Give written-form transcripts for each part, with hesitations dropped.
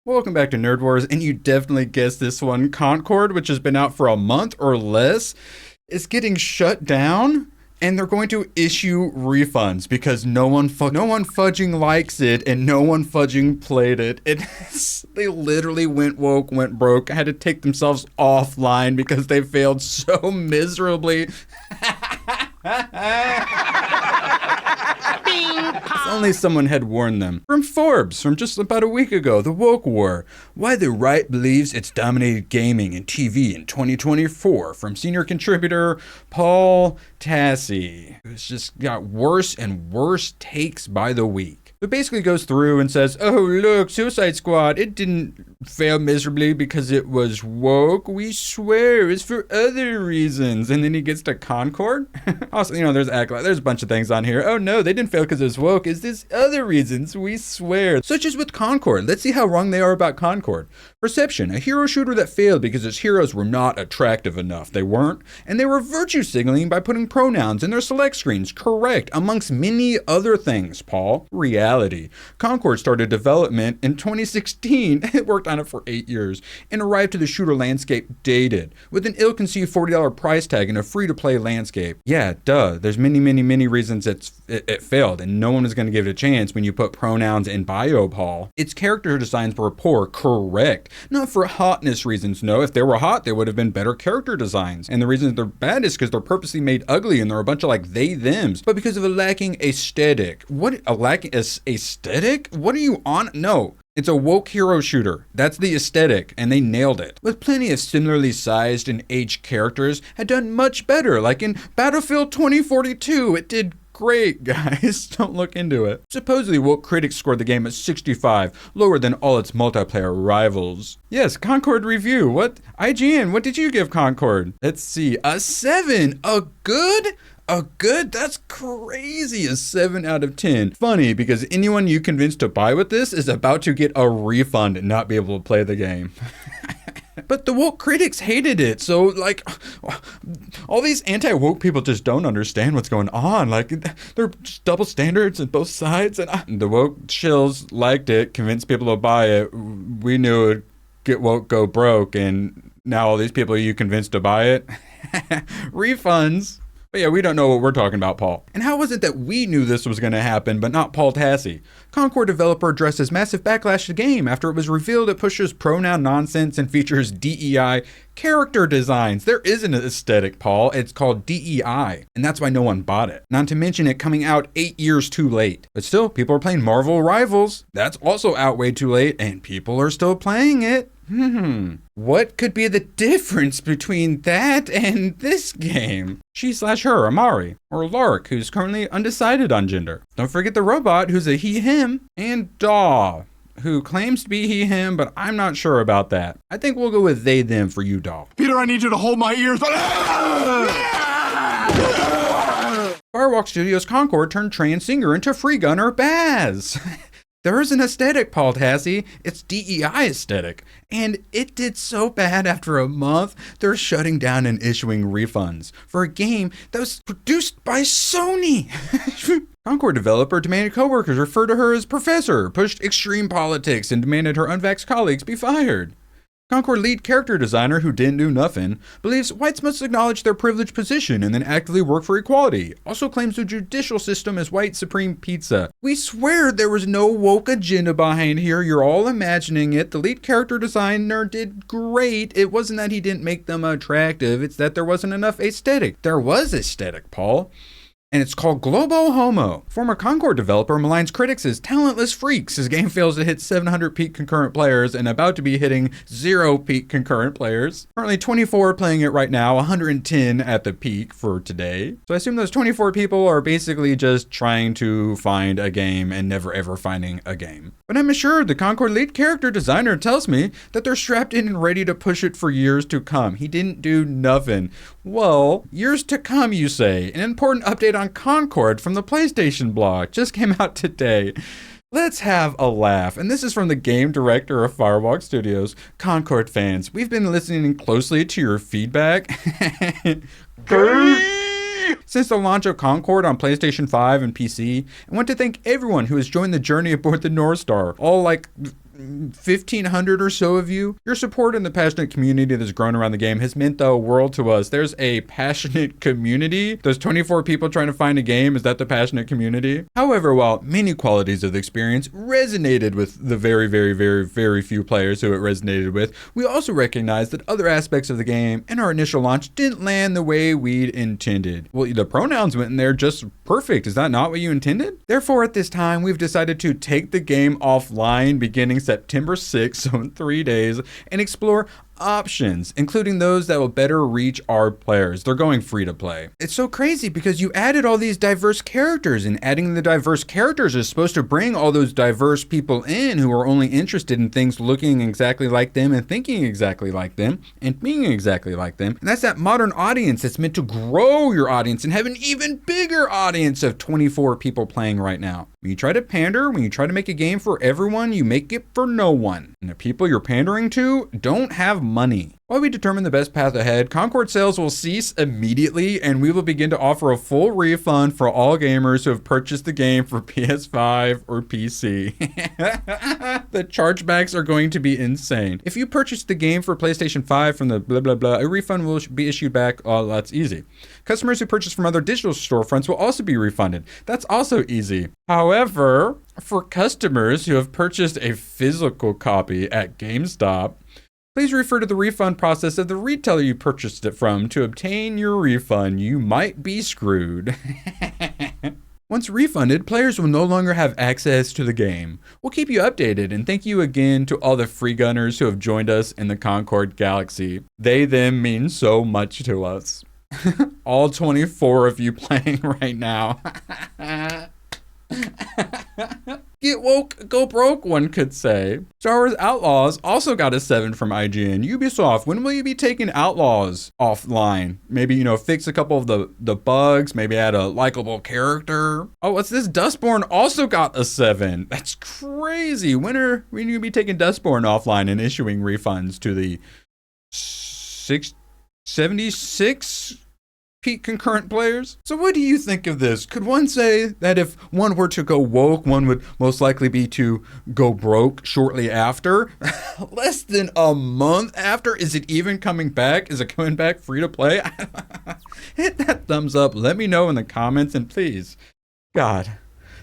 Welcome back to Nerd Wars, and you definitely guessed this one. Concord, which has been out for a month or less, is getting shut down, and they're going to issue refunds because no one fudging likes it, and no one fudging played it. They literally went woke, went broke, had to take themselves offline because they failed so miserably. If only someone had warned them. From Forbes, from just about a week ago, the woke war. Why the right believes it's dominated gaming and TV in 2024. From senior contributor Paul Tassi, who's just got worse and worse takes by the week. It basically goes through and says, oh look, Suicide Squad, it didn't fail miserably because it was woke. We swear it's for other reasons. And then he gets to Concord. Also, there's a bunch of things on here. Oh no, they didn't fail because it was woke. It's this other reasons, we swear. Such as with Concord. Let's see how wrong they are about Concord. Perception, a hero shooter that failed because its heroes were not attractive enough. They weren't. And they were virtue signaling by putting pronouns in their select screens. Correct. Amongst many other things, Paul. Reality. Concord started development in 2016. It worked on it for 8 years and arrived to the shooter landscape dated with an ill-conceived $40 price tag and a free-to-play landscape. Yeah, duh. There's many reasons it failed, and no one is going to give it a chance when you put pronouns in bio, Paul. Its character designs were poor, correct. Not for hotness reasons, no. If they were hot, they would have been better character designs. And the reason they're bad is because they're purposely made ugly and they're a bunch of they-thems. But because of a lacking aesthetic. What? A lacking aesthetic? What are you on? No. It's a woke hero shooter. That's the aesthetic, and they nailed it. With plenty of similarly sized and aged characters, had done much better, like in Battlefield 2042. It did great, guys. Don't look into it. Supposedly, woke critics scored the game at 65, lower than all its multiplayer rivals. Yes, Concord review. What? IGN, what did you give Concord? Let's see. A 7. A good? A good? That's crazy. A 7 out of 10. Funny, because anyone you convinced to buy with this is about to get a refund and not be able to play the game. But the woke critics hated it, so all these anti-woke people just don't understand what's going on. There are just double standards on both sides, and the woke shills liked it, convinced people to buy it. We knew it would get woke, go broke, and now all these people you convinced to buy it. Refunds. But yeah, we don't know what we're talking about, Paul. And how was it that we knew this was going to happen, but not Paul Tassi? Concord developer addresses massive backlash to the game after it was revealed it pushes pronoun nonsense and features DEI character designs. There is an aesthetic, Paul. It's called DEI, and that's why no one bought it. Not to mention it coming out 8 years too late. But still, people are playing Marvel Rivals. That's also out way too late, and people are still playing it. What could be the difference between that and this game? She/her, Amari, or Lark, who's currently undecided on gender. Don't forget the robot, who's a he/him, and Daw, who claims to be he/him, but I'm not sure about that. I think we'll go with they/them for you, Daw. Peter, I need you to hold my ears. Firewalk Studios Concord turned trans singer into free gunner Baz. There is an aesthetic, Paul Tassi. It's DEI aesthetic. And it did so bad after a month, they're shutting down and issuing refunds for a game that was produced by Sony. Concord developer demanded coworkers refer to her as professor, pushed extreme politics, and demanded her unvaxxed colleagues be fired. Concord lead character designer, who didn't do nothing, believes whites must acknowledge their privileged position and then actively work for equality. Also claims the judicial system is white supreme pizza. We swear there was no woke agenda behind here. You're all imagining it. The lead character designer did great. It wasn't that he didn't make them attractive. It's that there wasn't enough aesthetic. There was aesthetic, Paul. And it's called Globo Homo. Former Concord developer maligns critics as talentless freaks. His game fails to hit 700 peak concurrent players and about to be hitting 0 peak concurrent players. Currently 24 playing it right now, 110 at the peak for today. So I assume those 24 people are basically just trying to find a game and never ever finding a game. But I'm assured the Concord lead character designer tells me that they're strapped in and ready to push it for years to come. He didn't do nothing. Well, years to come, you say. An important update on Concord from the PlayStation blog just came out today. Let's have a laugh. And this is from the game director of Firewalk Studios. Concord fans, we've been listening closely to your feedback. Since the launch of Concord on PlayStation 5 and PC, I want to thank everyone who has joined the journey aboard the North Star. All 1,500 or so of you. Your support in the passionate community that's grown around the game has meant the world to us. There's a passionate community. Those 24 people trying to find a game, is that the passionate community? However, while many qualities of the experience resonated with the very few players who it resonated with, we also recognize that other aspects of the game in our initial launch didn't land the way we'd intended. Well, the pronouns went in there just perfect. Is that not what you intended? Therefore, at this time, we've decided to take the game offline beginning September 6th, so in 3 days, and explore options, including those that will better reach our players. They're going free to play. It's so crazy because you added all these diverse characters, and adding the diverse characters is supposed to bring all those diverse people in who are only interested in things looking exactly like them and thinking exactly like them and being exactly like them. And that's that modern audience that's meant to grow your audience and have an even bigger audience of 24 people playing right now. When you try to pander, when you try to make a game for everyone, you make it for no one. And the people you're pandering to don't have money. While we determine the best path ahead, Concord sales will cease immediately, and we will begin to offer a full refund for all gamers who have purchased the game for PS5 or PC. The chargebacks are going to be insane. If you purchased the game for PlayStation 5 from the blah blah blah, a refund will be issued back. Oh, that's easy. Customers who purchase from other digital storefronts will also be refunded. That's also easy. However, for customers who have purchased a physical copy at GameStop, please refer to the refund process of the retailer you purchased it from to obtain your refund. You might be screwed. Once refunded, players will no longer have access to the game. We'll keep you updated, and thank you again to all the free gunners who have joined us in the Concord galaxy. They, them mean so much to us. All 24 of you playing right now. Get woke, go broke, one could say. Star Wars Outlaws also got a 7 from IGN. Ubisoft, when will you be taking Outlaws offline? Maybe, fix a couple of the bugs, maybe add a likable character. Oh, what's this? Dustborn also got a 7. That's crazy. When are you going to be taking Dustborn offline and issuing refunds to the 76 peak concurrent players? So what do you think of this? Could one say that if one were to go woke, one would most likely be to go broke shortly after? Less than a month after? Is it even coming back? Is it coming back free to play? Hit that thumbs up. Let me know in the comments, and please, God,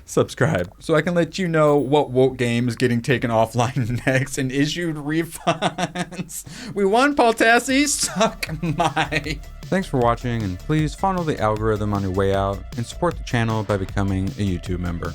subscribe so I can let you know what woke game is getting taken offline next and issued refunds. We won, Paul Tassi. Suck my... Thanks for watching, and please follow the algorithm on your way out and support the channel by becoming a YouTube member.